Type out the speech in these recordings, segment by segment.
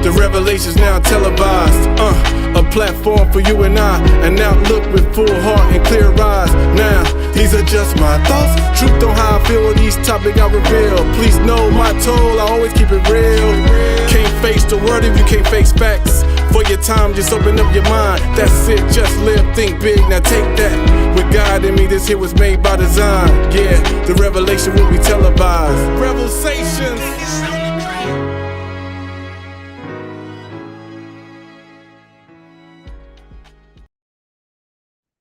The revelations now televised. A platform for you and I. An outlook with full heart and clear eyes. Now, these are just my thoughts. Truth on how I feel on these topics I reveal. Please know my toll, I always keep it real. Can't face the word if you can't face facts. For your time, just open up your mind. That's it, just live, think big, now take that. With God in me, this here was made by design. Yeah, the revelation will be televised. REVELSations.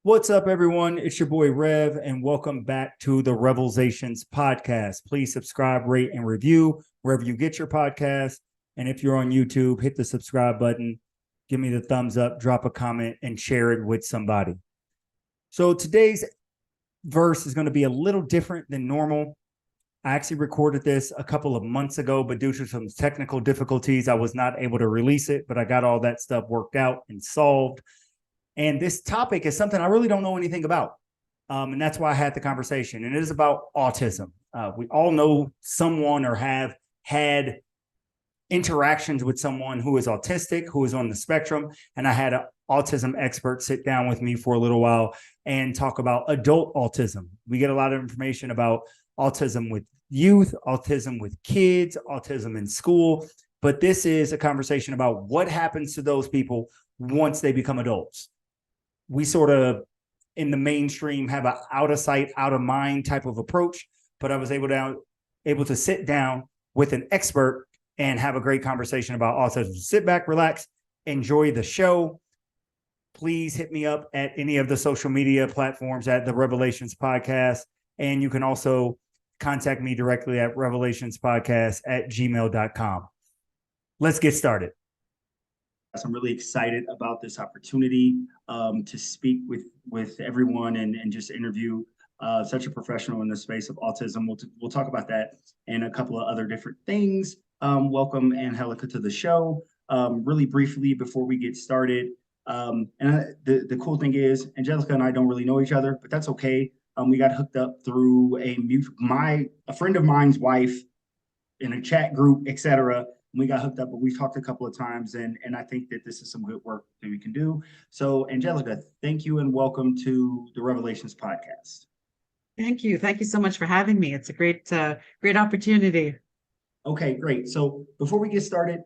What's up, everyone? It's your boy Rev, and welcome back to the REVELSations podcast. Please subscribe, rate, and review wherever you get your podcast. And if you're on YouTube, hit the subscribe button, give me the thumbs up, drop a comment, and share it with somebody. So today's verse is going to be a little different than normal. I actually recorded this a couple of months ago, but due to some technical difficulties, I was not able to release it, but I got all that stuff worked out and solved. And this topic is something I really don't know anything about. And that's why I had the conversation. And it is about autism. We all know someone or have had interactions with someone who is autistic, who is on the spectrum. And I had an autism expert sit down with me for a little while and talk about adult autism. We get a lot of information about autism with youth, autism with kids, autism in school. But this is a conversation about what happens to those people once they become adults. We sort of, in the mainstream, have an out of sight, out of mind type of approach, but I was able to sit down with an expert and have a great conversation about autism. Sit back, relax, enjoy the show. Please hit me up at any of the social media platforms at the Revelations Podcast, and you can also contact me directly at revelationspodcast@gmail.com. Let's get started. I'm really excited about this opportunity to speak with everyone and just interview such a professional in the space of autism. We'll talk about that and a couple of other different things. Welcome, Angelica, to the show. Really briefly before we get started, the cool thing is Angelica and I don't really know each other, but that's okay. We got hooked up through a friend of mine's wife in a chat group, etc. We got hooked up, but we've talked a couple of times, and I think that this is some good work that we can do. So, Angelica, thank you and welcome to the Revelations Podcast. Thank you. Thank you so much for having me. It's a great opportunity. Okay, great. So before we get started,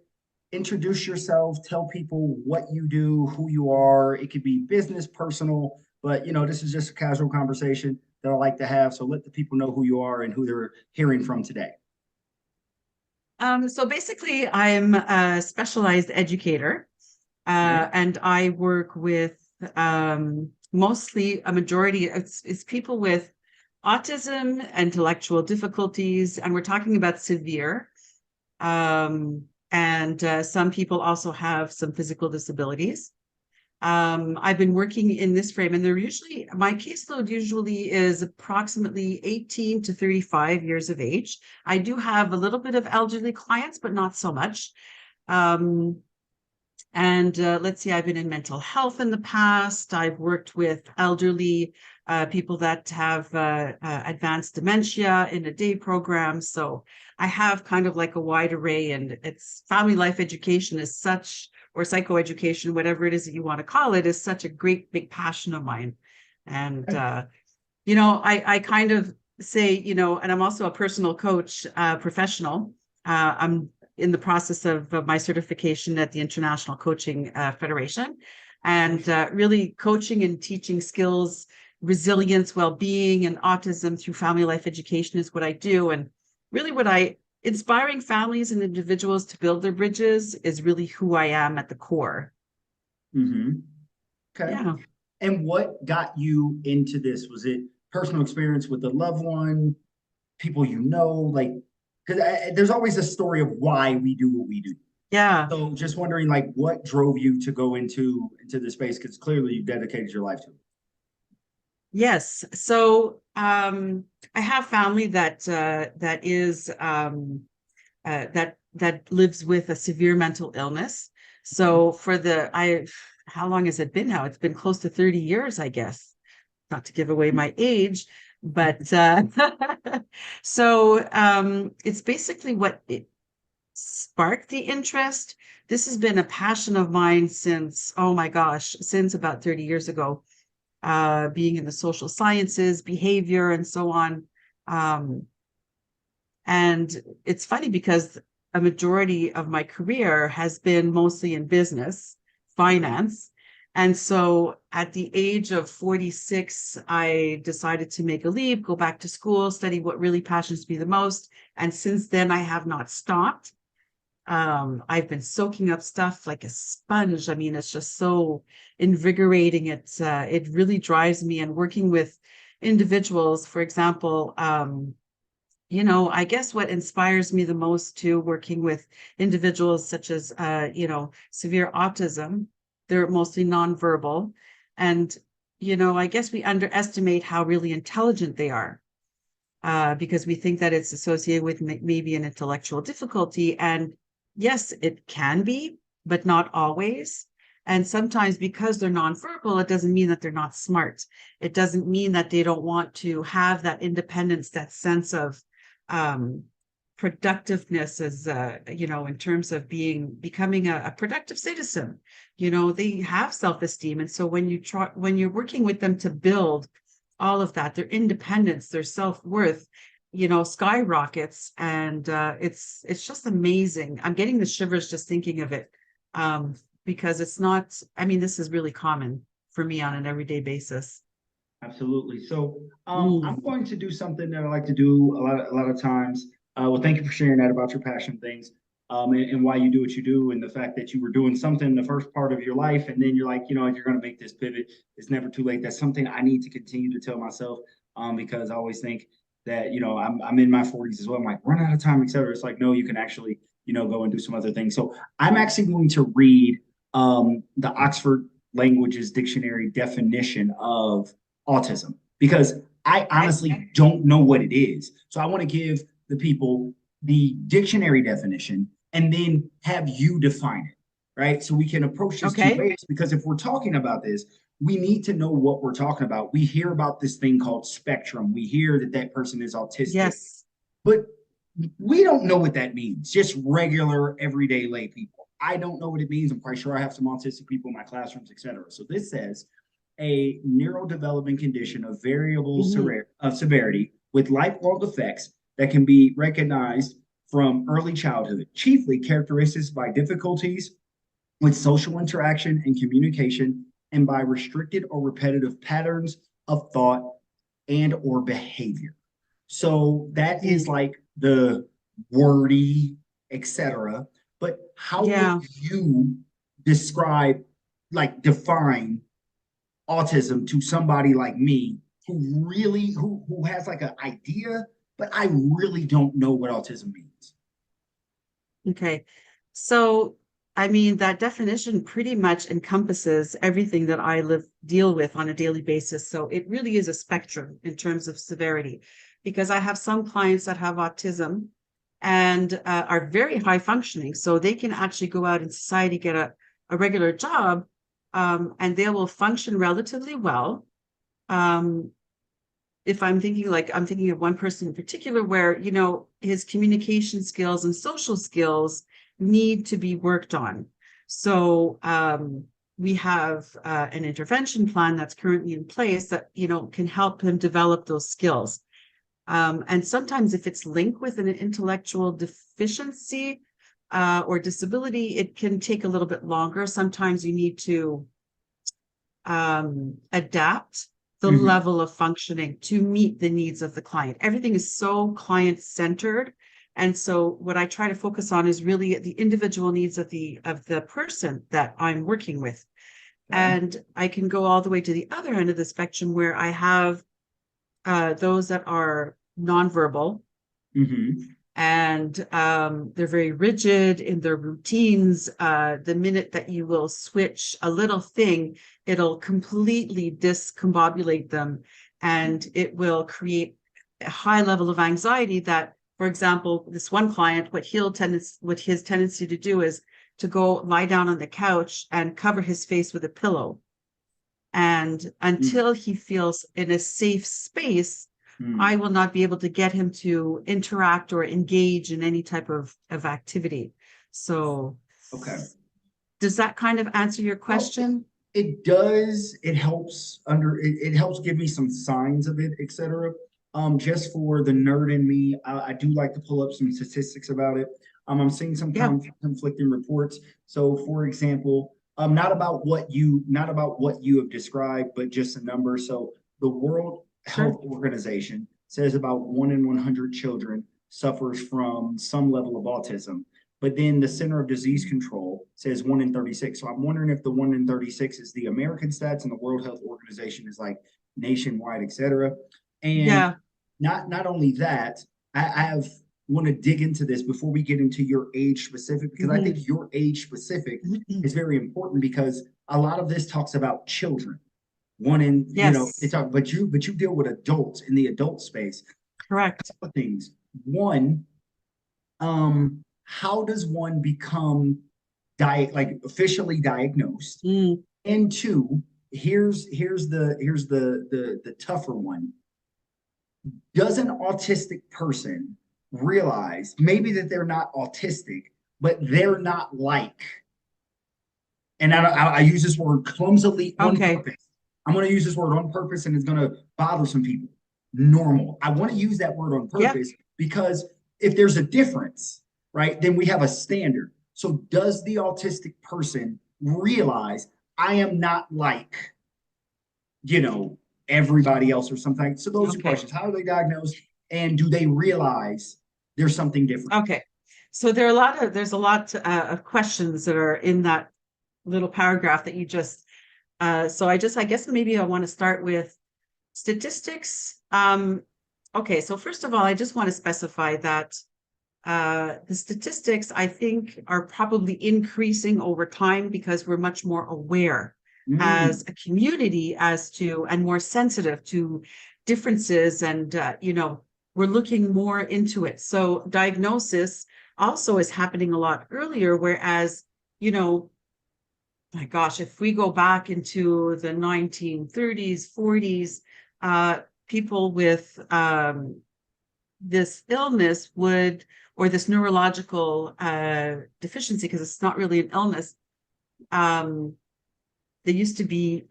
introduce yourself, tell people what you do, who you are. It could be business, personal, but this is just a casual conversation that I like to have. So let the people know who you are and who they're hearing from today. So basically, I'm a specialized educator, and I work with mostly a majority. It's people with autism, intellectual difficulties, and we're talking about severe. And some people also have some physical disabilities. I've been working in this frame, and my caseload usually is approximately 18 to 35 years of age. I do have a little bit of elderly clients, but not so much. Let's see, I've been in mental health in the past. I've worked with elderly people that have advanced dementia in a day program. So I have kind of like a wide array, and it's family life education is such, or psychoeducation, whatever it is that you want to call it, is such a great big passion of mine. And, I kind of say, and I'm also a personal coach, professional. I'm in the process of my certification at the International Coaching Federation, and really coaching and teaching skills, resilience, well-being, and autism through family life education is what I do. And really inspiring families and individuals to build their bridges is really who I am at the core. Mm-hmm. Okay. Yeah. And what got you into this? Was it personal experience with a loved one, people because there's always a story of why we do what we do. Yeah. So just wondering, what drove you to go into this space? Because clearly you've dedicated your life to it. Yes. So I have family that lives with a severe mental illness. So how long has it been now? It's been close to 30 years, I guess. Not to give away my age, but so it's basically sparked the interest. This has been a passion of mine since, oh my gosh, since about 30 years ago, being in the social sciences, behavior, and so on. And it's funny because a majority of my career has been mostly in business, finance. And so at the age of 46, I decided to make a leap, go back to school, study what really passions me the most. And since then, I have not stopped. I've been soaking up stuff like a sponge. I mean, it's just so invigorating. It really drives me. And working with individuals, for example, I guess what inspires me the most too, working with individuals such as, severe autism, they're mostly nonverbal. And, I guess we underestimate how really intelligent they are, because we think that it's associated with maybe an intellectual difficulty. And yes, it can be, but not always. And sometimes because they're nonverbal, it doesn't mean that they're not smart. It doesn't mean that they don't want to have that independence, that sense of productiveness as in terms of becoming a productive citizen. They have self-esteem. And so when you're working with them to build all of that, their independence, their self-worth, skyrockets. And it's just amazing. I'm getting the shivers just thinking of it, because it's not, this is really common for me on an everyday basis. Absolutely. So I'm going to do something that I like to do a lot of times. Well, thank you for sharing that about your passion things, and why you do what you do, and the fact that you were doing something in the first part of your life, and then you're like, if you're going to make this pivot, it's never too late. That's something I need to continue to tell myself, because I always think that I'm in my 40s as well. I'm like, run out of time, etc. It's like, no, you can actually go and do some other things. So I'm actually going to read the Oxford Languages Dictionary definition of autism, because I honestly don't know what it is. So I want to give the people the dictionary definition and then have you define it, right? So we can approach this two ways, because if we're talking about this, we need to know what we're talking about. We hear about this thing called spectrum. We hear that person is autistic. Yes. But we don't know what that means. Just regular, everyday lay people. I don't know what it means. I'm quite sure I have some autistic people in my classrooms, etc. So this says a neurodevelopment condition of variable severity with lifelong effects that can be recognized from early childhood, chiefly characterized by difficulties with social interaction and communication, and by restricted or repetitive patterns of thought and or behavior. So that is like the wordy, etc. But how would you describe, define autism to somebody like me who has like an idea, but I really don't know what autism means? Okay. So, that definition pretty much encompasses everything that I deal with on a daily basis. So it really is a spectrum in terms of severity, because I have some clients that have autism and are very high functioning. So they can actually go out in society, get a regular job, and they will function relatively well. If I'm thinking of one person in particular where, his communication skills and social skills need to be worked on. So we have an intervention plan that's currently in place that, can help him develop those skills. And sometimes if it's linked with an intellectual deficiency or disability, it can take a little bit longer. Sometimes you need to adapt the level of functioning to meet the needs of the client. Everything is so client-centered. And so what I try to focus on is really the individual needs of the person that I'm working with. And I can go all the way to the other end of the spectrum where I have those that are nonverbal, and they're very rigid in their routines. The minute that you will switch a little thing, it'll completely discombobulate them, and it will create a high level of anxiety that, for example, this one client, what his tendency to do is to go lie down on the couch and cover his face with a pillow. And until he feels in a safe space I will not be able to get him to interact or engage in any type of activity. So, Okay. does that kind of answer your question? It does. It helps it helps give me some signs of it, etc. Just for the nerd in me, I do like to pull up some statistics about it. I'm seeing some conflicting reports. So, for example, not about what you have described, but just a number. So, the World Health Organization says about 1 in 100 children suffers from some level of autism. But then the Center of Disease Control says 1 in 36. So I'm wondering if the 1 in 36 is the American stats and the World Health Organization is like nationwide, et cetera. And not only that, I want to dig into this before we get into your age specific, because I think your age specific is very important, because a lot of this talks about children. One in, but you deal with adults in the adult space. Correct. A couple of things. One, how does one become officially diagnosed? And two, here's the tougher one. Does an autistic person realize maybe that they're not autistic, but they're not like, and I use this word clumsily on purpose. I'm going to use this word on purpose, and it's going to bother some people. Normal. I want to use that word on purpose because if there's a difference, right, then we have a standard. So does the autistic person realize I am not like, everybody else or something? So those are questions. How are they diagnosed? And do they realize there's something different? Okay. So there's a lot of questions that are in that little paragraph that you just, so I guess maybe I want to start with statistics. Okay. So first of all, I just want to specify that the statistics, I think, are probably increasing over time because we're much more aware as a community and more sensitive to differences, and we're looking more into it. So diagnosis also is happening a lot earlier, whereas my gosh, if we go back into the 1930s, 40s, people with this illness or this neurological deficiency, because it's not really an illness, they used to be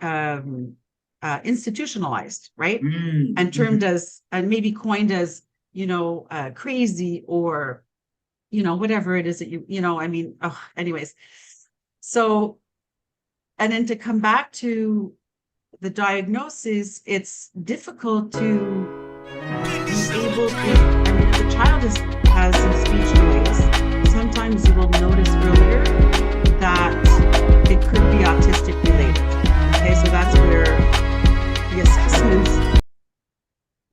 institutionalized, right? And termed as, and maybe coined as, crazy, or, whatever it is that anyways. So, and then to come back to the diagnosis, it's difficult to be able to, if the child has some speech delays, sometimes you will notice earlier that it could be autistic related. Okay, so that's where the assessments,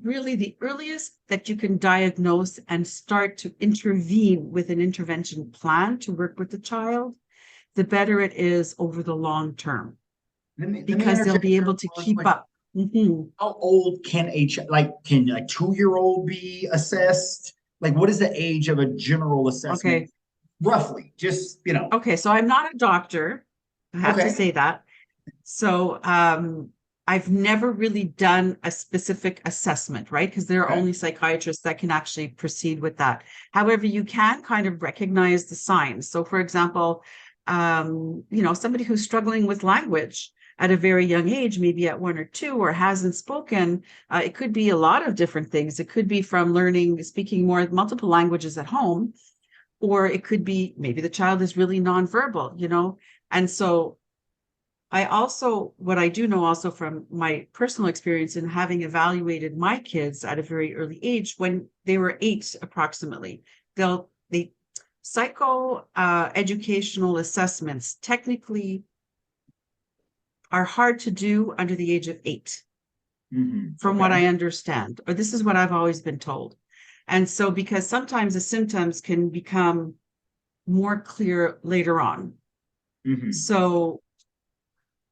really the earliest that you can diagnose and start to intervene with an intervention plan to work with the child, the better it is over the long term, because they'll be able to keep up. How old can a 2-year-old be assessed? Like, what is the age of a general assessment? Okay. Roughly, just, Okay, so I'm not a doctor. I have to say that. So I've never really done a specific assessment, right? Because there are only psychiatrists that can actually proceed with that. However, you can kind of recognize the signs. So for example, somebody who's struggling with language at a very young age, maybe at 1 or 2, or hasn't spoken, it could be a lot of different things. It could be from speaking multiple languages at home, or it could be maybe the child is really nonverbal, and so what I do know also from my personal experience in having evaluated my kids at a very early age, when they were 8 approximately, the psycho educational assessments technically are hard to do under the age of 8, from what I understand, or this is what I've always been told. And so, because sometimes the symptoms can become more clear later on. So,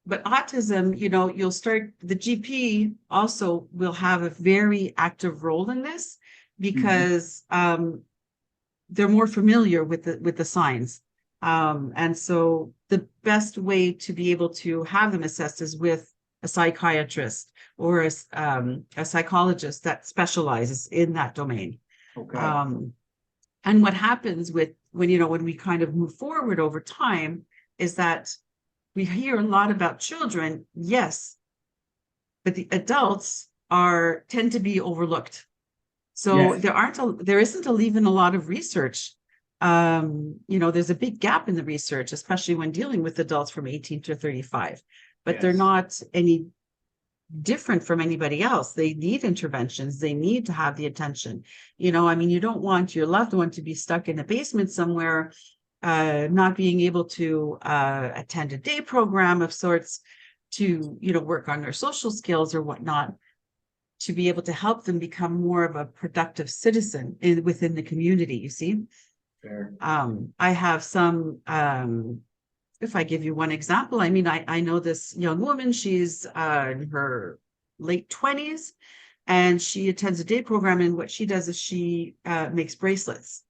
but autism, the GP also will have a very active role in this, because they're more familiar with the signs. And so the best way to be able to have them assessed is with a psychiatrist or a psychologist that specializes in that domain. Okay. And what happens when we kind of move forward over time is that we hear a lot about children, yes, but the adults tend to be overlooked. So Yes. there isn't even a lot of research. There's a big gap in the research, especially when dealing with adults from 18 to 35, but they're Yes. not any different from anybody else. They need interventions. They need to have the attention. You don't want your loved one to be stuck in a basement somewhere, not being able to attend a day program of sorts, to work on their social skills or whatnot, to be able to help them become more of a productive citizen within the community. You see, Fair. I have some. If I give you one example, I know this young woman. She's in her late 20s, and she attends a day program. And what she does is she makes bracelets.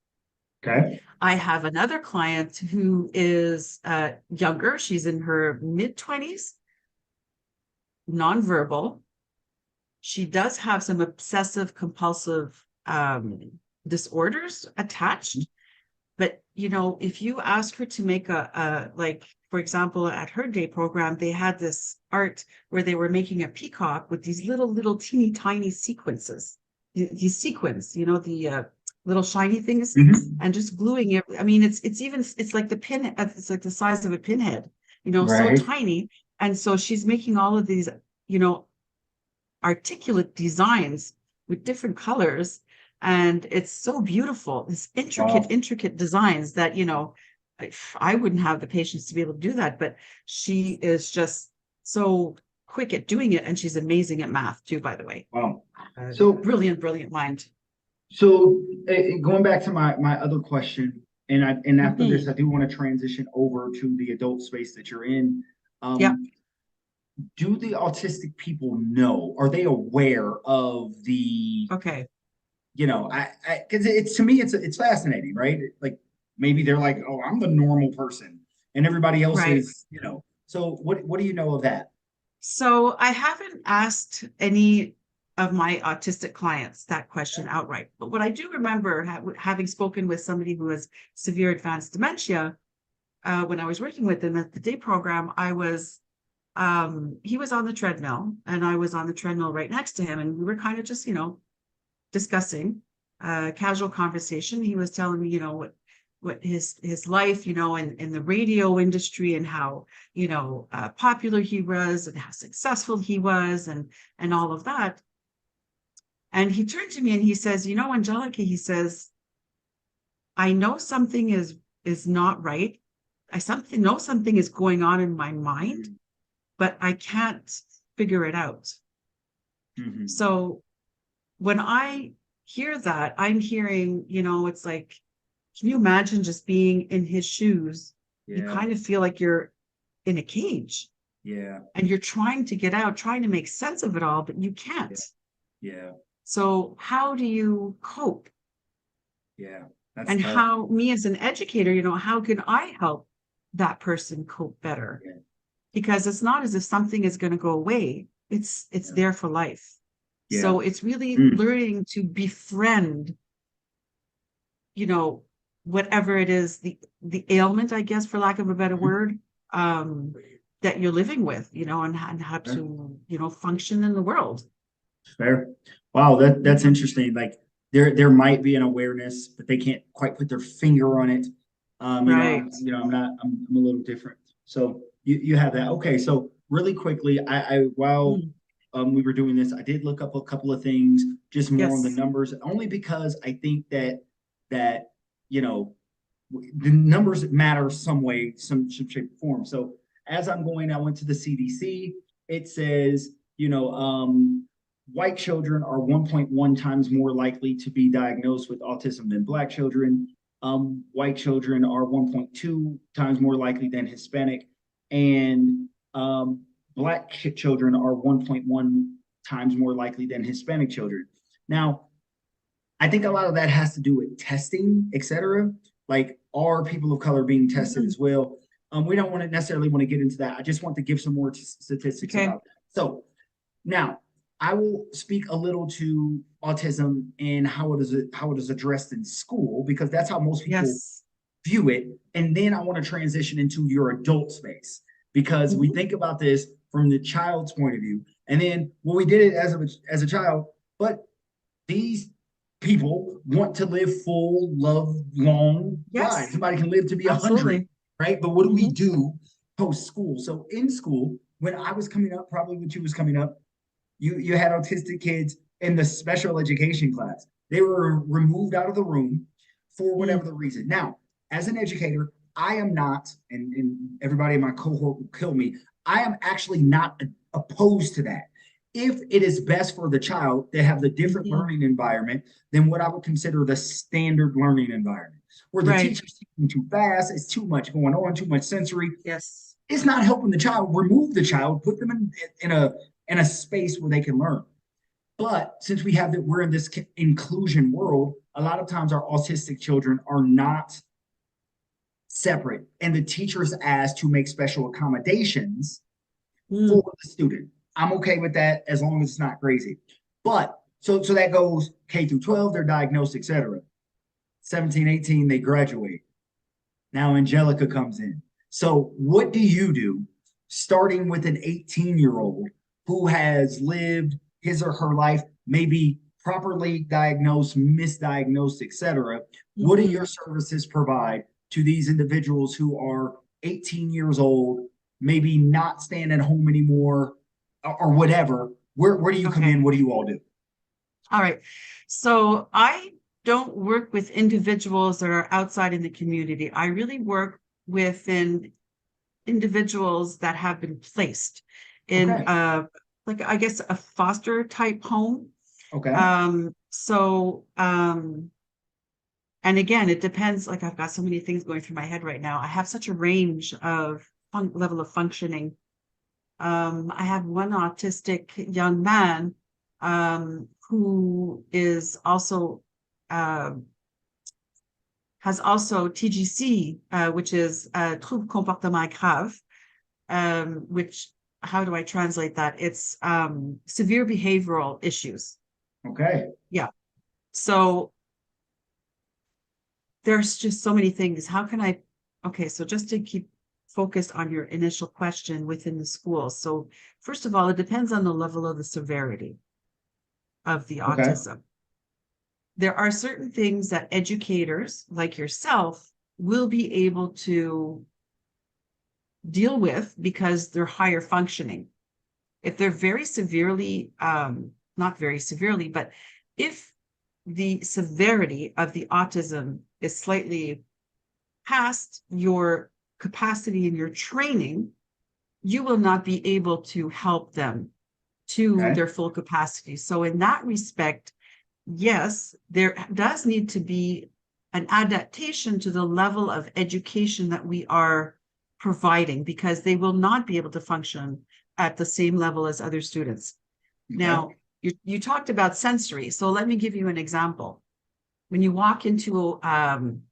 Okay. I have another client who is younger. She's in her mid-20s, nonverbal. She does have some obsessive compulsive disorders attached. But, if you ask her to make like, for example, at her day program, they had this art where they were making a peacock with these little teeny tiny sequences, these sequins, the little shiny things, and just gluing it. It's like it's like the size of a pinhead, Right. so tiny. And so she's making all of these, articulate designs with different colors. And it's so beautiful, this intricate designs that, I wouldn't have the patience to be able to do that, but she is just so quick at doing it. And she's amazing at math too, by the way. Wow. So brilliant mind. So going back to my other question, and after this, I do want to transition over to the adult space that you're in. Yeah. Do the autistic people know? Are they aware of the? Okay. Because it's, to me, it's fascinating, right? Like maybe they're like, oh, I'm the normal person, and everybody else Right. is, So what do you know of that? So I haven't asked any of my autistic clients that question outright, but what I do remember having spoken with somebody who has severe advanced dementia, when I was working with them at the day program, he was on the treadmill and I was on the treadmill right next to him, and we were kind of just, discussing casual conversation. He was telling me, what his life, in the radio industry, and how, popular he was and how successful he was, and all of that. And he turned to me and he says, Angelica, he says, I know something is not right. I know something is going on in my mind, but I can't figure it out. Mm-hmm. So when I hear that, I'm hearing, it's like, can you imagine just being in his shoes? Yeah. You kind of feel like you're in a cage. Yeah. And you're trying to get out, trying to make sense of it all, but you can't. Yeah. So how do you cope? Yeah. And tough. How, me as an educator, how can I help that person cope better? Yeah. Because it's not as if something is going to go away. It's there for life. Yeah. So it's really learning to befriend, whatever it is, the ailment, I guess, for lack of a better word, that you're living with, and how to, function in the world. Fair. Wow, that's interesting. Like there might be an awareness, but they can't quite put their finger on it. Right. I'm a little different. So you have that. Okay. So really quickly, while we were doing this, I did look up a couple of things, just more on the numbers, only because I think that the numbers matter some way, some shape or form. So as I went to the CDC, it says, white children are 1.1 times more likely to be diagnosed with autism than Black children. White children are 1.2 times more likely than Hispanic, and Black children are 1.1 times more likely than Hispanic children. Now, I think a lot of that has to do with testing, et cetera. Like, are people of color being tested as well? We don't necessarily want to get into that. I just want to give some more statistics about that. So now I will speak a little to autism and how it is addressed in school, because that's how most people Yes. view it. And then I want to transition into your adult space, because we Mhm. think about this from the child's point of view. And then, well, we did it as a child, but these people want to live full, love, long lives. Yes, Somebody can live to be 100, absolutely. right? But what do we Mhm. do post school? So in school, when I was coming up, probably when you was coming up, you had autistic kids in the special education class. They were removed out of the room for whatever Mm. the reason. Now, as an educator, I am not, and everybody in my cohort will kill me, I am actually not opposed to that. If it is best for the child to have the different Mhm. learning environment than what I would consider the standard learning environment, where the Right. teacher's teaching too fast, it's too much going on, too much sensory, Yes. it's not helping the child. Remove the child, put them in a space where they can learn. But since we have that, we're in this inclusion world, a lot of times our autistic children are not separate, and the teacher is asked to make special accommodations for Mm. the student. I'm okay with that as long as it's not crazy. But so that goes K through 12, they're diagnosed, etc. 17, 18, they graduate. Now Angelica comes in. So what do you do starting with an 18-year-old who has lived his or her life, maybe properly diagnosed, misdiagnosed, etc.? What do Mhm. your services provide to these individuals who are 18 years old, maybe not staying at home anymore, or whatever? Where do you come Okay. in? What do you all do? All right. So I don't work with individuals that are outside in the community. I really work within individuals that have been placed in Okay. like I guess a foster type home. Okay. So and again, it depends. Like I've got so many things going through my head right now. I have such a range of level of functioning. I have one autistic young man who is also has also TGC, which is trouble comportement grave, which how do I translate that? It's severe behavioral issues. Okay. Yeah. So there's just so many things. How can I? Okay, so just to keep focused on your initial question within the school. So first of all, it depends on the level of the severity of the Okay. autism. There are certain things that educators like yourself will be able to deal with because they're higher functioning. If they're very severely, not very severely, but if the severity of the autism is slightly past your capacity and your training, you will not be able to help them to Okay. their full capacity. So in that respect, yes, there does need to be an adaptation to the level of education that we are providing because they will not be able to function at the same level as other students. Okay. Now, you talked about sensory. So let me give you an example. When you walk into, an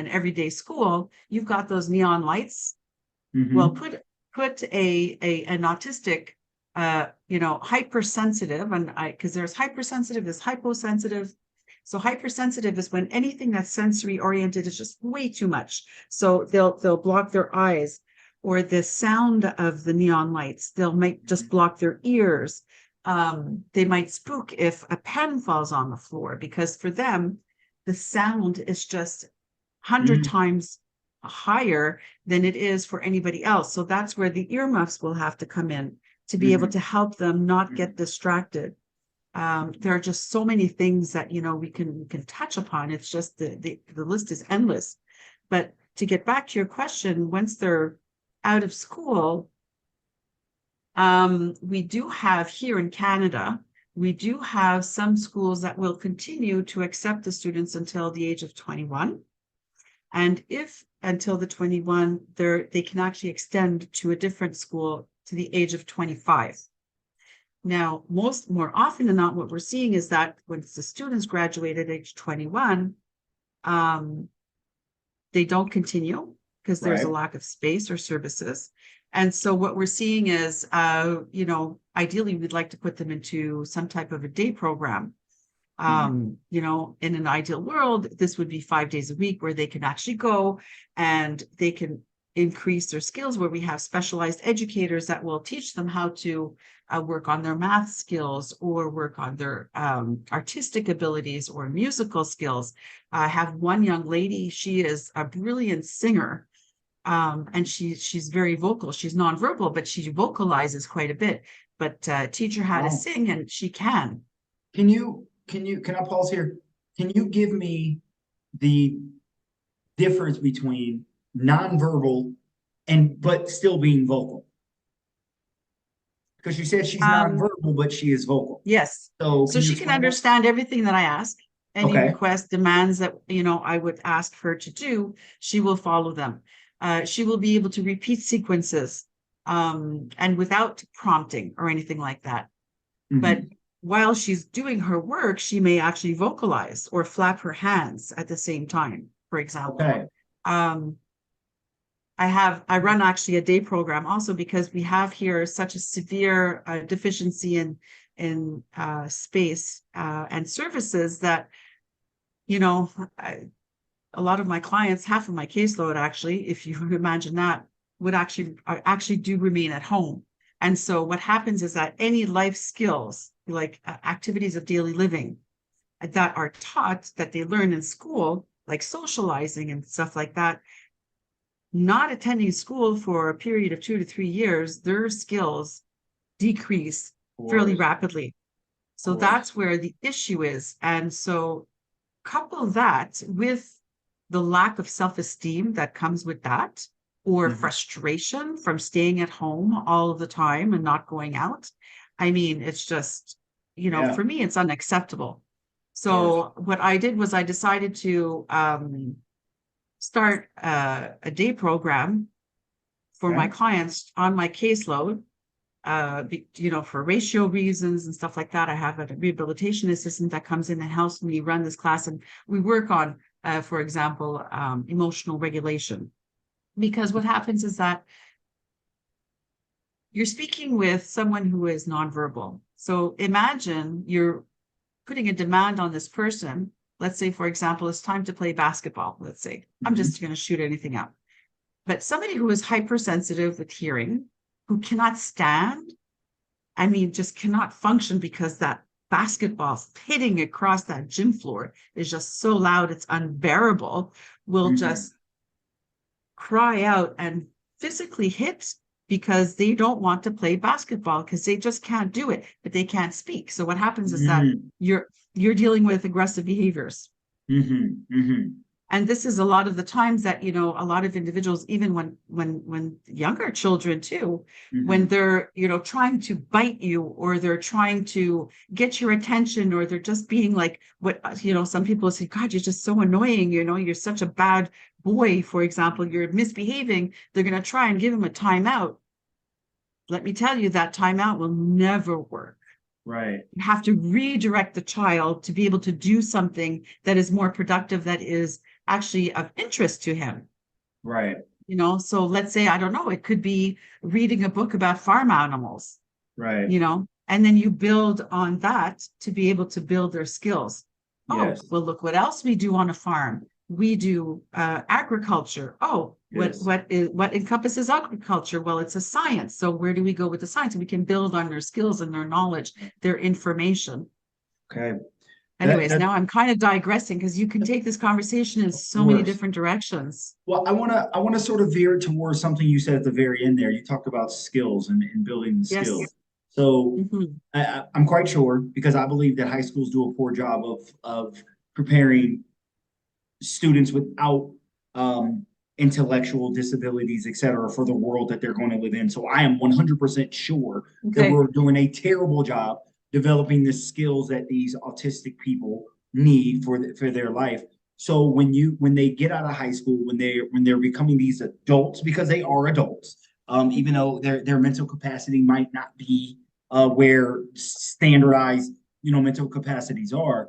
everyday school, you've got those neon lights. Well, Mm-hmm. put an autistic, hypersensitive, and because there's hypersensitive, there's hyposensitive. So hypersensitive is when anything that's sensory oriented is just way too much. So they'll block their eyes, or the sound of the neon lights. They'll make just block their ears. They might spook if a pen falls on the floor because for them, the sound is just 100 Mm-hmm. times higher than it is for anybody else. So that's where the earmuffs will have to come in to be able Mm-hmm. to help them not Mm-hmm. get distracted. There are just so many things that we can touch upon. It's just the list is endless. But to get back to your question, once they're out of school, we do have here in Canada, we do have some schools that will continue to accept the students until the age of 21. And if until the 21, they can actually extend to a different school to the age of 25. Now, more often than not, what we're seeing is that when the students graduate at age 21, they don't continue because there's a Right. lack of space or services. And so what we're seeing is, ideally we'd like to put them into some type of a day program. In an ideal world, this would be 5 days a week where they can actually go and they can increase their skills, where we have specialized educators that will teach them how to work on their math skills or work on their artistic abilities or musical skills. I have one young lady, she is a brilliant singer. And she's very vocal. She's nonverbal, but she vocalizes quite a bit. But teach her how to sing, and she can. Can I pause here? Can you give me the difference between nonverbal but still being vocal? Because you said she's nonverbal, but she is vocal. Yes. So she can understand everything that I ask. Any requests, demands that I would ask her to do, she will follow them. She will be able to repeat sequences and without prompting or anything like that. But while she's doing her work, she may actually vocalize or flap her hands at the same time, for example. I run actually a day program also because we have here such a severe deficiency in space and services that, a lot of my clients, half of my caseload actually, if you imagine that, would actually do remain at home. And so what happens is that any life skills, like activities of daily living that are taught, that they learn in school, like socializing and stuff like that, not attending school for a period of 2 to 3 years, their skills decrease fairly rapidly. So that's where the issue is. And so couple that with the lack of self-esteem that comes with that, or frustration from staying at home all of the time and not going out. I mean, it's just, for me, it's unacceptable. So what I did was I decided to start a day program for my clients on my caseload, for ratio reasons and stuff like that. I have a rehabilitation assistant that comes in and helps me run this class. And we work on, for example, emotional regulation. Because what happens is that you're speaking with someone who is nonverbal. So imagine you're putting a demand on this person. Let's say, for example, it's time to play basketball. Let's say, I'm just going to shoot anything out. But somebody who is hypersensitive with hearing, who cannot stand, just cannot function because that basketball hitting across that gym floor is just so loud, it's unbearable, will just cry out and physically hit because they don't want to play basketball because they just can't do it, but they can't speak. So what happens is that you're dealing with aggressive behaviors. And this is a lot of the times that, a lot of individuals, even when younger children too, when they're, trying to bite you, or they're trying to get your attention, or they're just being like, some people say, God, you're just so annoying. You're such a bad boy, for example, you're misbehaving. They're going to try and give him a timeout. Let me tell you, that timeout will never work. Right. You have to redirect the child to be able to do something that is more productive, that is actually of interest to him. Right. So let's say, I don't know, it could be reading a book about farm animals. Right. And then you build on that to be able to build their skills. Yes. Oh, well, look what else we do on a farm. We do agriculture. Oh, yes. what encompasses agriculture? Well, it's a science. So where do we go with the science? We can build on their skills and their knowledge, their information. Okay. Anyways, now I'm kind of digressing because you can take this conversation in so many different directions. Well, I want to sort of veer towards something you said at the very end there. You talked about skills and building the skills. So I'm quite sure, because I believe that high schools do a poor job of preparing students without intellectual disabilities, et cetera, for the world that they're going to live in. So I am 100% sure that we're doing a terrible job developing the skills that these autistic people need for their life. So when they get out of high school, when they're becoming these adults, because they are adults, even though their mental capacity might not be where standardized mental capacities are,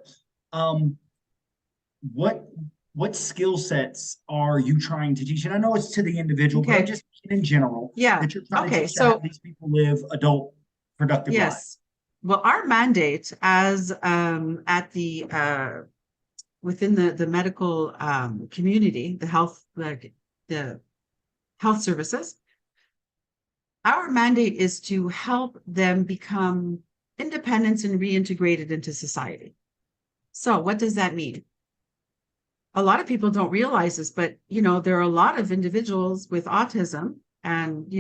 what what skill sets are you trying to teach? And I know it's to the individual, but I'm Okay. just in general Yeah. that you're trying to Okay. teach to have these people live adult, productive lives. Yes. Well, our mandate as at the within the medical community, the health services, our mandate is to help them become independent and reintegrated into society. So what does that mean? A lot of people don't realize this, but there are a lot of individuals with autism, and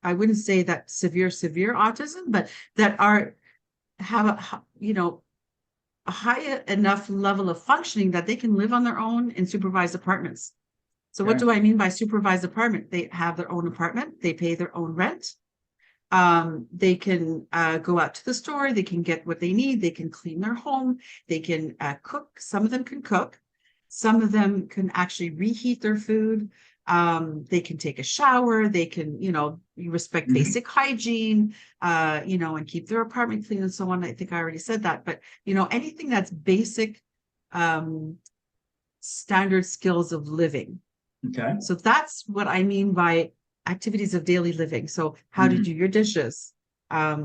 I wouldn't say that severe autism, but that have a high enough level of functioning that they can live on their own in supervised apartments. So what do I mean by supervised apartment? They have their own apartment, they pay their own rent. They can go out to the store, they can get what they need, they can clean their home, they can cook. Some of them can cook, some of them can actually reheat their food. They can take a shower, they can, you respect basic hygiene, and keep their apartment clean and so on. I think I already said that, but anything that's basic standard skills of living. Okay. So that's what I mean by activities of daily living. So how to do your dishes, how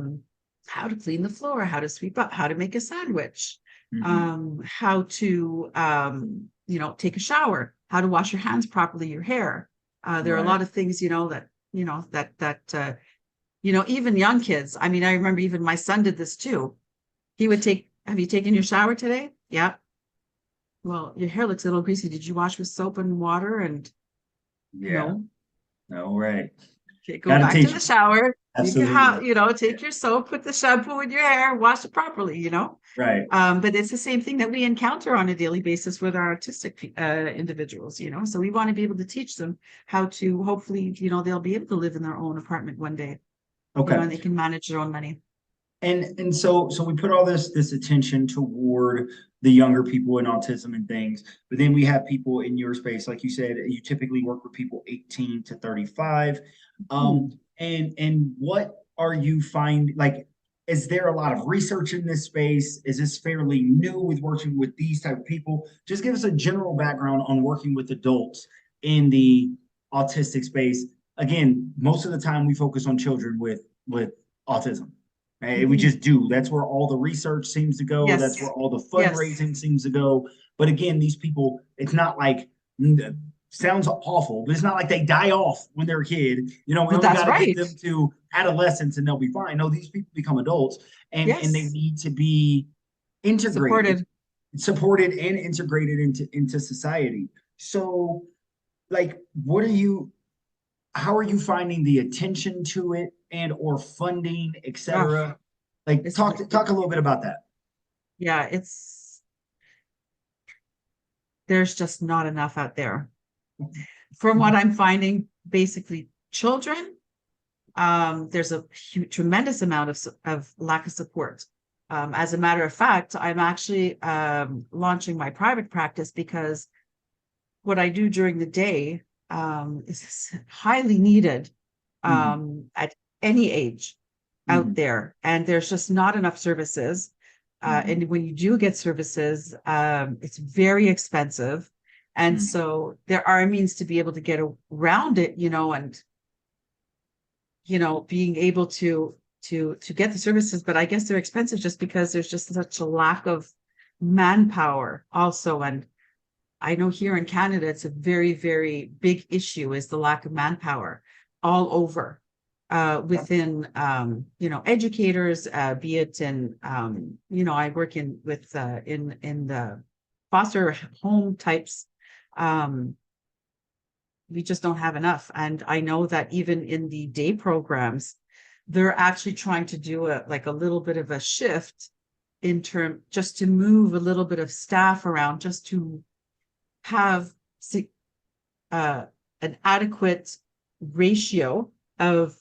to clean the floor, how to sweep up, how to make a sandwich, how to take a shower, how to wash your hands properly, your hair. There are a lot of things that even young kids. I mean, I remember even my son did this too. He would have you taken your shower today? Yeah. Well, your hair looks a little greasy. Did you wash with soap and water? And no. No, right. Okay, go back to the shower. Absolutely. You can take your soap, put the shampoo in your hair, wash it properly, Right. But it's the same thing that we encounter on a daily basis with our autistic individuals, so we want to be able to teach them how to, hopefully, they'll be able to live in their own apartment one day. Okay. And they can manage their own money. And so we put all this attention toward the younger people in autism and things, but then we have people in your space, like you said, you typically work with people 18 to 35. And what are you finding? Like, is there a lot of research in this space? Is this fairly new with working with these type of people? Just give us a general background on working with adults in the autistic space. Again, most of the time we focus on children with autism. Right? We just do. That's where all the research seems to go. That's where all the fundraising seems to go. But again, these people, it's not like, sounds awful, but it's not like they die off when they're a kid. We only got to get them to adolescence and they'll be fine. No, these people become adults and they need to be integrated, supported and integrated into society. So, like, how are you finding the attention to it and or funding, etc.? Like, talk a little bit about that. Yeah, there's just not enough out there. From what I'm finding, basically children, there's a tremendous amount of lack of support. As a matter of fact, I'm actually launching my private practice because what I do during the day is highly needed at any age out there. And there's just not enough services. And when you do get services, it's very expensive. And so there are means to be able to get around it, and, being able to get the services. But I guess they're expensive just because there's just such a lack of manpower also. And I know here in Canada, it's a very, very big issue is the lack of manpower all over within, educators, be it in, I work in the foster home types. We just don't have enough. And I know that even in the day programs, they're actually trying to do a little bit of a shift just to move a little bit of staff around, just to have an adequate ratio of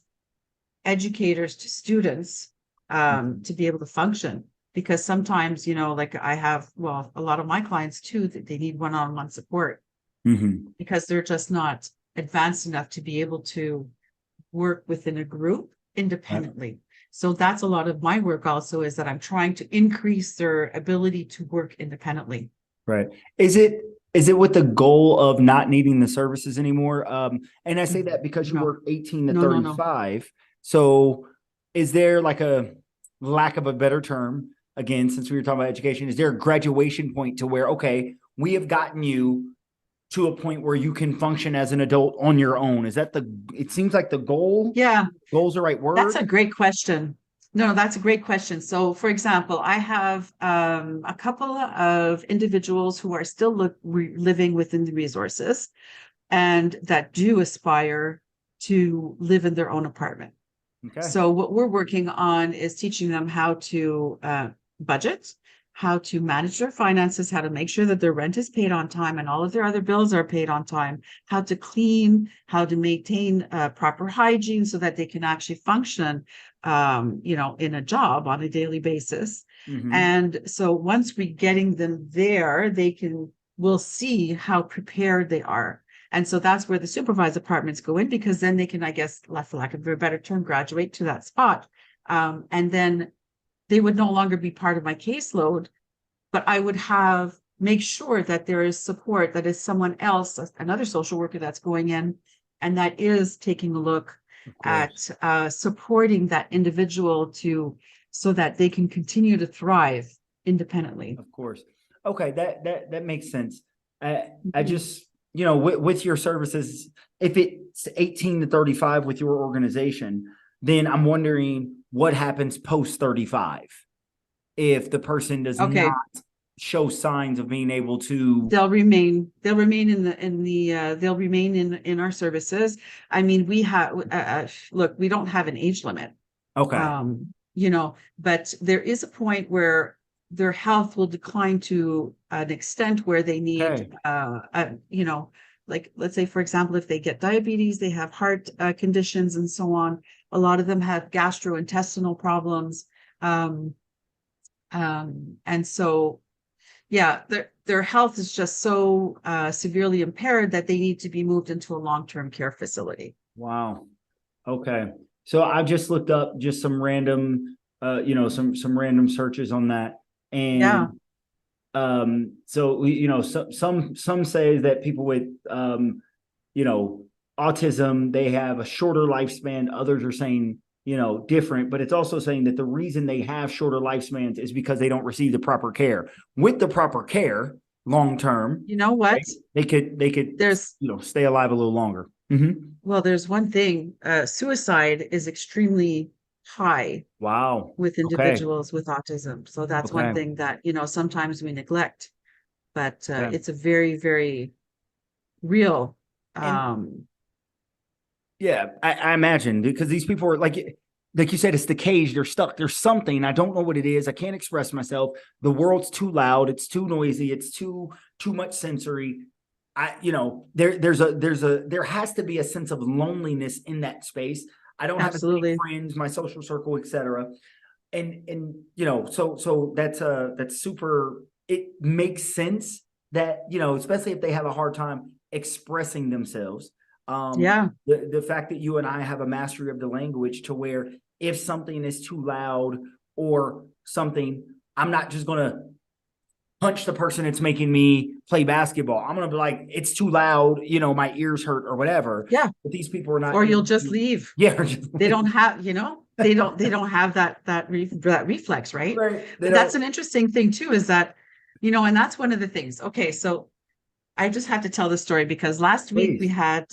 educators to students to be able to function. Because sometimes, I have, a lot of my clients too, that they need one-on-one support because they're just not advanced enough to be able to work within a group independently. So that's a lot of my work also, is that I'm trying to increase their ability to work independently. Right. Is it with the goal of not needing the services anymore? And I say that because you No. work 18 to No, no, no. 35. So is there, like, a lack of a better term, again, since we were talking about education, is there a graduation point to where, okay, we have gotten you to a point where you can function as an adult on your own? Is that it seems like the goal? Yeah, Goal's the right word? that's a great question. No, that's a great question. So, for example, I have a couple of individuals who are still living within the resources and that do aspire to live in their own apartment. Okay. So what we're working on is teaching them how to budget, how to manage their finances, how to make sure that their rent is paid on time and all of their other bills are paid on time, how to clean, how to maintain proper hygiene so that they can actually function, in a job on a daily basis. Mhm. And so once we're getting them there, we'll see how prepared they are. And so that's where the supervised apartments go in, because then they can, I guess, for lack of a better term, graduate to that spot. And then they would no longer be part of my caseload, but I would make sure that there is support, that is someone else, another social worker that's going in, and that is taking a look at supporting that individual so that they can continue to thrive independently. Of course. Okay, that makes sense. I Mhm. just, with your services, if it's 18 to 35 with your organization, then I'm wondering what happens post 35 if the person does Okay. not show signs of being able to. They'll remain in our services. I mean, we have look, we don't have an age limit. Okay. But there is a point where their health will decline to an extent where they need, like, let's say, for example, if they get diabetes, they have heart conditions and so on. A lot of them have gastrointestinal problems. And so, yeah, their health is just so severely impaired that they need to be moved into a long-term care facility. Wow. Okay. So I just looked up just some random, some random searches on that. And Yeah. So some say that people with autism, they have a shorter lifespan. Others are saying different, but it's also saying that the reason they have shorter lifespans is because they don't receive the proper care. With the proper care, long term, You know what? they could There's stay alive a little longer. Mm-hmm. Well, there's one thing, suicide is extremely high Wow. with individuals with autism. So that's one Okay. thing that, sometimes we neglect, but Okay. it's a very, very real. Yeah, I imagine, because these people are like you said, it's the cage. They're stuck. There's something. I don't know what it is. I can't express myself. The world's too loud. It's too noisy. It's too much sensory. There has to be a sense of loneliness in that space. I don't have as many Absolutely. friends, my social circle, etc. And so that's super. It makes sense that, especially if they have a hard time expressing themselves. Yeah. The fact that you and I have a mastery of the language to where if something is too loud or something, I'm not just going to punch the person that's making me play basketball. I'm going to be like, it's too loud, my ears hurt or whatever. Yeah. But these people are not. Or you'll just leave. Yeah. They don't have, they don't have that reflex, right? Right. But that's an interesting thing too, is that, and that's one of the things. Okay. So I just had to tell this story because last week Please. I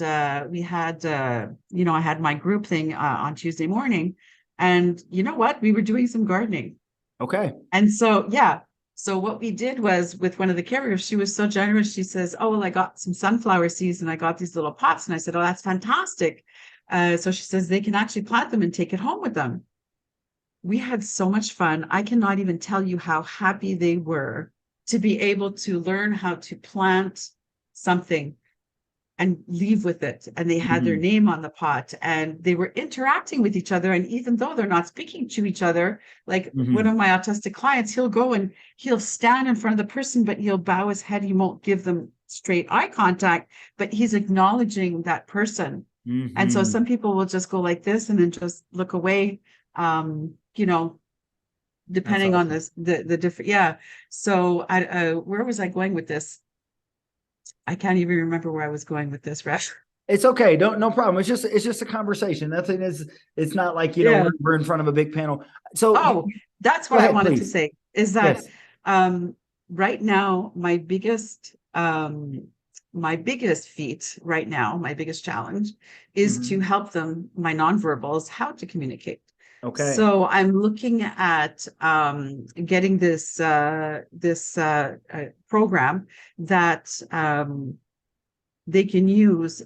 had my group thing on Tuesday morning, and you know what? We were doing some gardening. Okay. And so, yeah. So what we did was, with one of the carriers, she was so generous. She says, "Oh, well, I got some sunflower seeds and I got these little pots." And I said, "Oh, that's fantastic." So she says they can actually plant them and take it home with them. We had so much fun. I cannot even tell you how happy they were to be able to learn how to plant something and leave with it. And they had their name on the pot and they were interacting with each other. And even though they're not speaking to each other, like one of my autistic clients, he'll go and he'll stand in front of the person, but he'll bow his head. He won't give them straight eye contact, but he's acknowledging that person. And so some people will just go like this and then just look away. you know, depending on awesome. the different, yeah. So where was I going with this? I can't even remember where I was going with this, Rev. It's okay. No problem. It's just a conversation. Nothing is, it's not like, Yeah. we're in front of a big panel. So Oh, that's go what I ahead, wanted to please. say is that Yes. right now my biggest feat right now, my biggest challenge is to Mhm. help them, my nonverbals, how to communicate. Okay. So I'm looking at getting this program that they can use.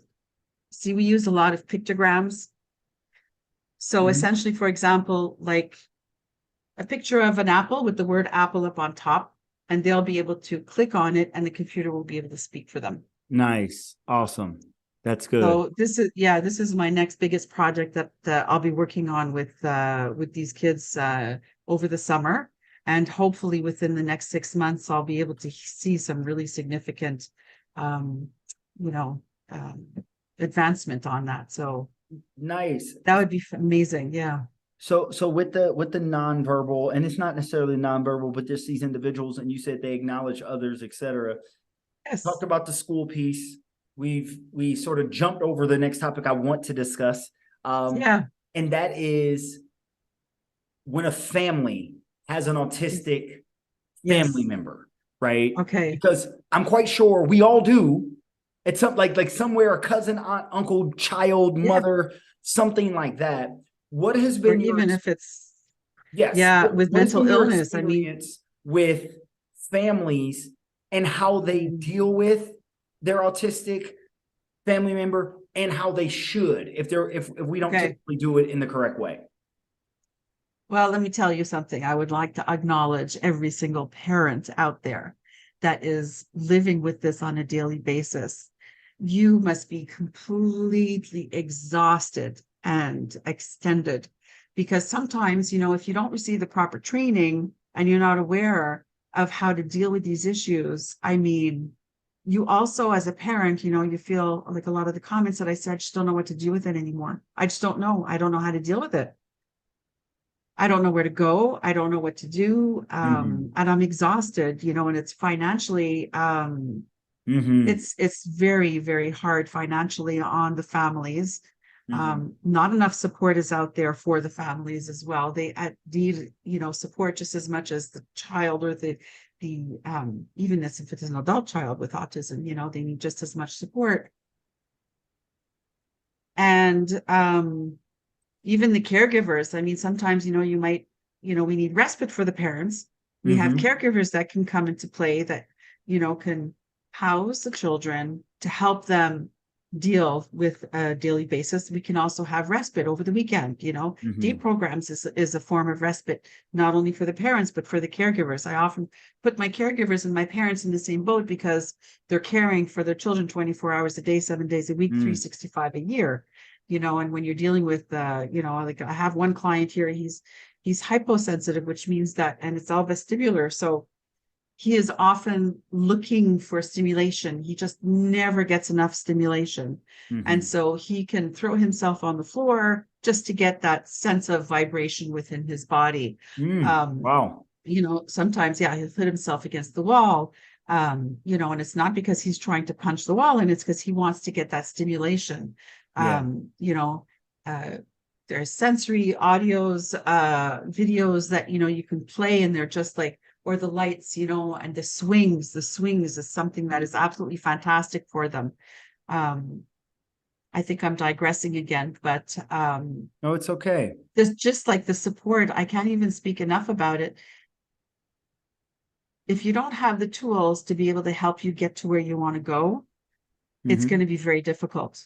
See, we use a lot of pictograms. So Mhm. essentially, for example, like a picture of an apple with the word apple up on top, and they'll be able to click on it and the computer will be able to speak for them. Nice. Awesome. That's good. So this is my next biggest project that I'll be working on with these kids over the summer. And hopefully within the next 6 months, I'll be able to see some really significant, um, you know, um, advancement on that. So Nice. that would be amazing. Yeah. So with the nonverbal, and it's not necessarily nonverbal, but just these individuals, and you said they acknowledge others, etc. Talked Yes. about the school piece. We sort of jumped over the next topic I want to discuss. Yeah. And that is when a family has an autistic family Yes. member, right? Okay. Because I'm quite sure we all do. It's something like somewhere, a cousin, aunt, uncle, child, Yeah. mother, something like that. What has Or been your even if it's, Yes. yeah, with What has mental been your illness, I mean, experience with families and how they deal with their autistic family member and how they should if we don't okay. typically do it in the correct way? Well, let me tell you something. I would like to acknowledge every single parent out there that is living with this on a daily basis. You must be completely exhausted and extended because sometimes, if you don't receive the proper training and you're not aware of how to deal with these issues, I mean, you also, as a parent, you feel like a lot of the comments that I said, just don't know what to do with it anymore. I just don't know. I don't know how to deal with it. I don't know where to go. I don't know what to do. Mm-hmm. And I'm exhausted, and it's financially, Mm-hmm. it's very, very hard financially on the families. Mm-hmm. Not enough support is out there for the families as well. They need, support just as much as the child or the even if it's an adult child with autism, they need just as much support. And even the caregivers, I mean, sometimes, you might, we need respite for the parents. We have Mm-hmm. caregivers that can come into play that, can house the children to help them deal with a daily basis. We can also have respite over the weekend, day Mm-hmm. programs is a form of respite, not only for the parents, but for the caregivers. I often put my caregivers and my parents in the same boat because they're caring for their children 24 hours a day, 7 days a week, Mm. 365 a year. And when you're dealing with, like I have one client here, he's hyposensitive, which means that, and it's all vestibular. So he is often looking for stimulation. He just never gets enough stimulation. And Mm-hmm. so he can throw himself on the floor just to get that sense of vibration within his body. Wow. Sometimes, yeah, he'll put himself against the wall. And it's not because he's trying to punch the wall, and it's because he wants to get that stimulation. Yeah. There's sensory audios, videos that, you can play, and they're just like, or the lights, and the swings is something that is absolutely fantastic for them. I think I'm digressing again, but No, it's okay. there's just like the support. I can't even speak enough about it. If you don't have the tools to be able to help you get to where you want to go, it's Mm-hmm. going to be very difficult.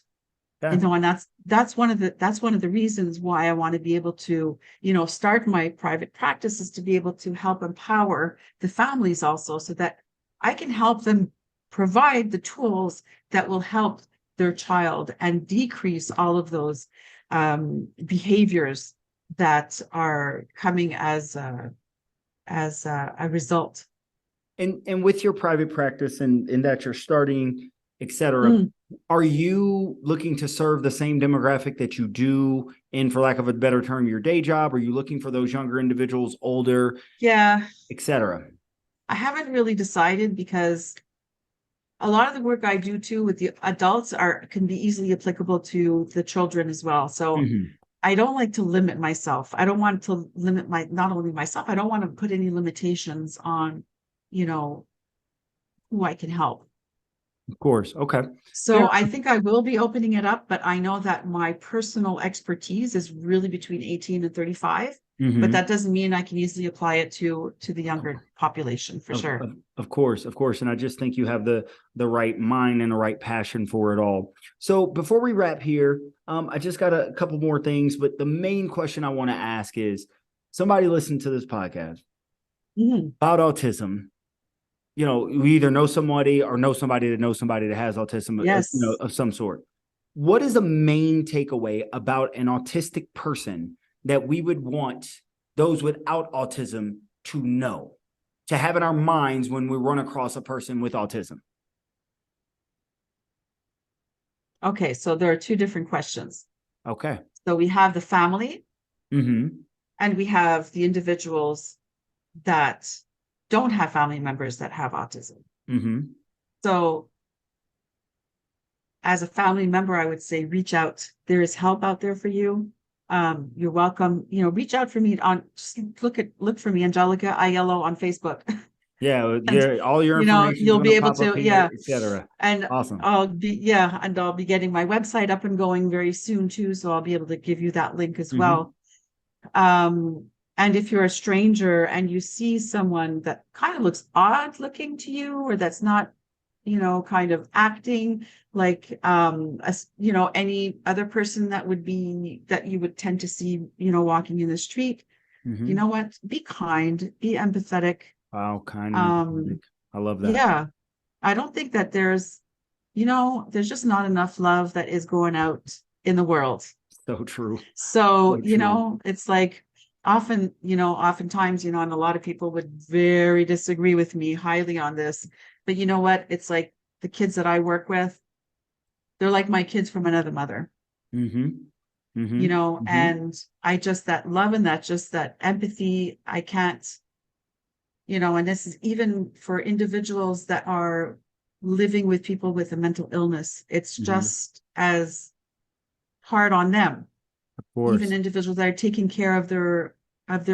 Yeah. And that's one of the reasons why I want to be able to, start my private practices, to be able to help empower the families also, so that I can help them provide the tools that will help their child and decrease all of those behaviors that are coming as a result. And with your private practice and that you're starting, etc. Are you looking to serve the same demographic that you do in, for lack of a better term, your day job? Are you looking for those younger individuals, older, Yeah, etc.? I haven't really decided because a lot of the work I do too with the adults can be easily applicable to the children as well. So I don't like to limit myself. I don't want to limit not only myself, I don't want to put any limitations on, you know, who I can help. Of course. Okay. So I think I will be opening it up, but I know that my personal expertise is really between 18 and 35. But that doesn't mean I can easily apply it to the younger population for sure. Of course. And I just think you have the right mind and the right passion for it all. So before we wrap here, I just got a couple more things, but the main question I want to ask is, somebody listened to this podcast about autism. You know, we either know somebody or know somebody that has autism, Yes. Of some sort. What is the main takeaway about an autistic person that we would want those without autism to know, to have in our minds when we run across a person with autism? Okay, so there are two different questions. Okay. So we have the family and we have the individuals that don't have family members that have autism. So as a family member, I would say reach out. There is help out there for you. You're welcome. You know, reach out for me just look for me, Angelica Aiello on Facebook. Yeah, all your information. You'll be able to, etc. And awesome. I'll be getting my website up and going very soon too. So I'll be able to give you that link as well. And if you're a stranger and you see someone that kind of looks odd looking to you, or that's not, kind of acting like, any other person that you would tend to see, walking in the street, you know what? Be kind, be empathetic. Wow, kind of. I love that. Yeah. I don't think that there's just not enough love that is going out in the world. So true. So it's like, oftentimes, and a lot of people would very disagree with me highly on this, but you know what? It's like the kids that I work with, they're like my kids from another mother, and I just, that love and that empathy, I can't, and this is even for individuals that are living with people with a mental illness. It's just as hard on them. Of course. Even individuals that are taking care of their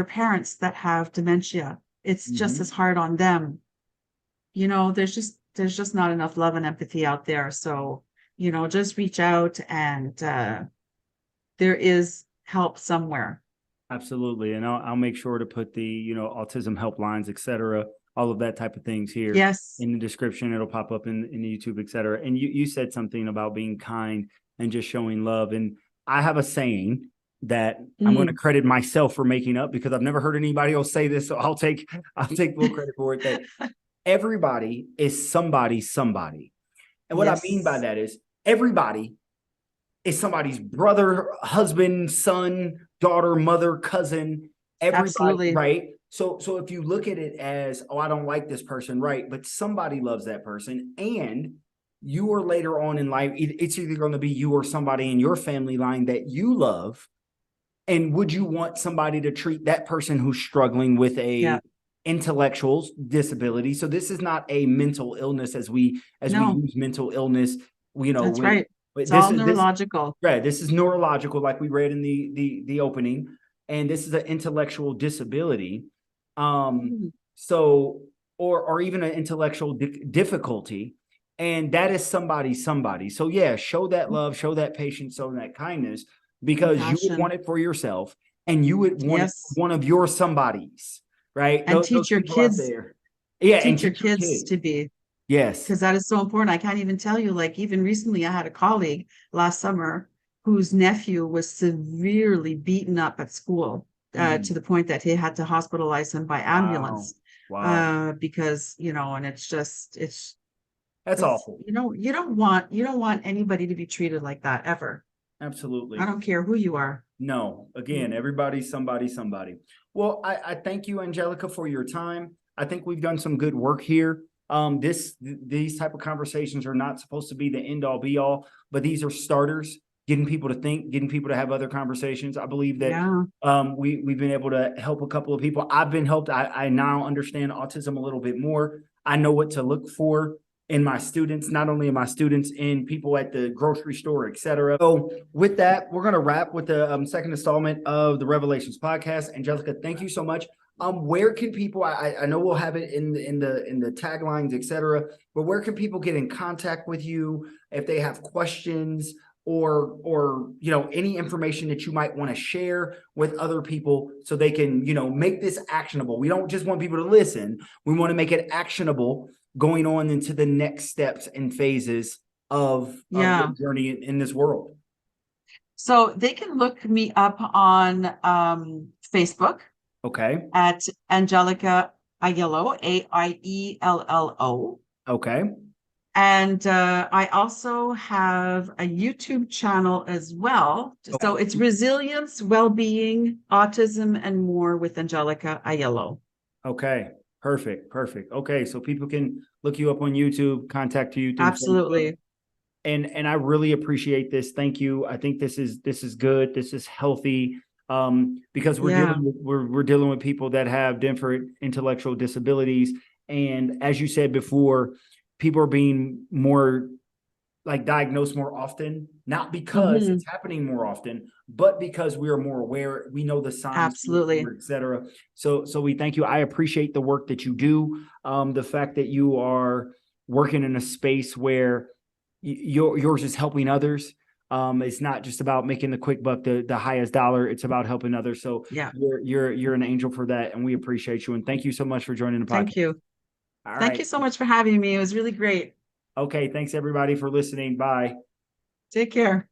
parents that have dementia, it's just as hard on them. There's just not enough love and empathy out there. So, just reach out, and there is help somewhere. Absolutely. And I'll make sure to put the, autism helplines, etc., all of that type of things here. Yes. In the description. It'll pop up in YouTube, etc. And you said something about being kind and just showing love. And I have a saying that I'm going to credit myself for making up, because I've never heard anybody else say this. So I'll take full credit for it. That everybody is somebody. And what I mean by that is everybody is somebody's brother, husband, son, daughter, mother, cousin, everybody. Absolutely. Right. So if you look at it as, I don't like this person, right? But somebody loves that person, and you are later on in life, it's either going to be you or somebody in your family line that you love. And would you want somebody to treat that person who's struggling with a intellectual disability? So this is not a mental illness as we use mental illness. That's right. It's all neurological. Right. This is neurological, like we read in the opening, and this is an intellectual disability. So, or even an intellectual difficulty. And that is somebody. So yeah, show that love, show that patience, show that kindness, because you would want it for yourself, and you would want one of your somebodies, right? And teach your kids there. Yeah, teach your kids to be. Yes. Because that is so important. I can't even tell you, like, even recently I had a colleague last summer whose nephew was severely beaten up at school, to the point that he had to hospitalize him by ambulance. Wow. Because, and that's awful. You don't want anybody to be treated like that ever. Absolutely. I don't care who you are. No, again, everybody's somebody. Well, I thank you, Angelica, for your time. I think we've done some good work here. These type of conversations are not supposed to be the end all be all, but these are starters, getting people to think, getting people to have other conversations. I believe that we've been able to help a couple of people. I've been helped. I now understand autism a little bit more. I know what to look for in my students, not only in my students, in people at the grocery store, etc. So with that, we're going to wrap with the second installment of the Revelations podcast. Angelica, thank you so much. Where can people, I know we'll have it in the taglines, etc., but where can people get in contact with you if they have questions or any information that you might want to share with other people so they can, make this actionable? We don't just want people to listen. We want to make it actionable going on into the next steps and phases of the journey in this world. So they can look me up on Facebook. Okay. At Angelica Aiello, Aiello. Okay. And I also have a YouTube channel as well. Okay. So it's Resilience, Wellbeing, Autism, and More with Angelica Aiello. Okay. Perfect. Okay. So people can look you up on YouTube, contact you. Absolutely. And I really appreciate this. Thank you. I think this is good. This is healthy. Because we're dealing with people that have different intellectual disabilities. And as you said before, people are being more diagnosed more often, not because it's happening more often, but because we are more aware. We know the signs, absolutely, etc. So we thank you. I appreciate the work that you do. The fact that you are working in a space where yours is helping others. It's not just about making the quick buck, the highest dollar. It's about helping others. So you're an angel for that, and we appreciate you. And thank you so much for joining the podcast. Thank you. Thank you so much for having me. It was really great. Okay, thanks everybody for listening. Bye. Take care.